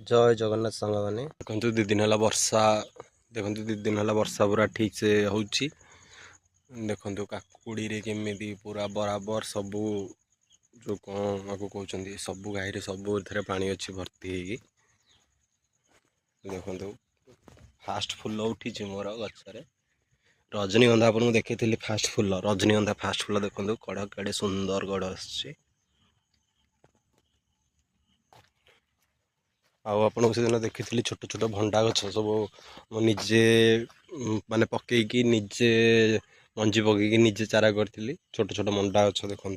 जय जगन्नाथ सांग मैंने देखो 2 दिन है वर्षा। देखो 2 दिन है वर्षा पूरा ठीक से होची। देखो काकुड़ी रे केमिति पूरा बराबर सबू जो कौन आपको कहते सबू गाई सबू थे पानी अच्छी भर्ती होगी। देखो फास्ट फुल उठी मोर गचर रजनीगंधा आपको देखी फास्ट फुल रजनीगंधा फास्ट फुल देखो कड़ कड़े सुंदर गड़ आस आपन से दिन देखी छोट छोट भंडा गछ सब निजे माने पकईकी निजे मंजी पकईकी निजे चारा करी छोट छोट मंडा गछ देखूँ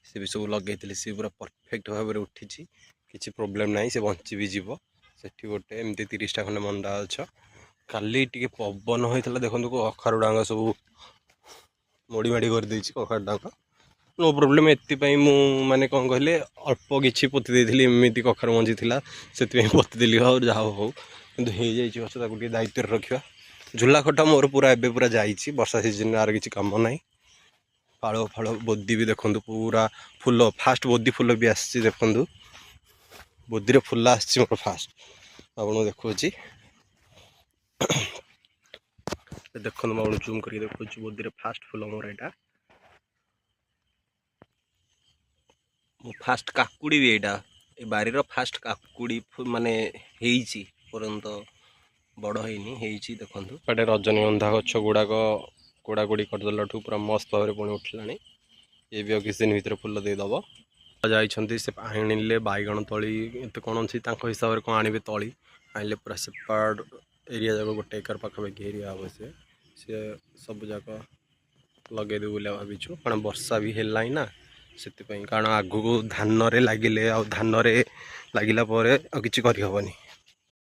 सी भी सब लगे सी पूरा परफेक्ट भाव में उठी किसी प्रोब्लेम ना से बंची भी जीव से गोटे एमती 30टा खंडे मंडा गछ काली टी पवन होता देखो कखारु डांग सब मोड़ी माड़ी कर कखारु डांग नो प्रोब्लेम एपाई माने कौन कहले अल्प किसी पोती देती एमती कखार मंजी थी से पोतीदेली और जहाँ हो कि गछ दायित्व रखा झूला खटा मोर पूरा एबे पूरा जाइए वर्षा सीजन आर किसी कम ना पाड़ फाड़ बोदी भी देखो पूरा फुल फास्ट बोदी फुल भी आसी देखु बोदी फुल आसी मोर फास्ट आपको देखा देखो मैं जूम करके देखा बोदी फास्ट फुल मोर यहाँ फास्ट काकुड़ी भी यहाँ बारीर फास्ट काकुड़ी माने पर्यंत बड़ है देखो एटे रजनीगंधा गछ गुड़ाक कोड़ाकोड़ी करदेला पूरा मस्त भाव में पुणी उठला ये भी किसी दिन भितर फुल देदब जाइए से आनिले बैगण तली एत कौन अच्छी हिसाब से कौन आने तली आनिले पूरा सेपाड़ एरिया जाक गोटे एकर पाखापाखि एरिया हम से सब जाक लगेदेव बोले भावुँ कारण वर्षा भी है ना से कारण आगू धान लगिले धान लगिला कि हेनी।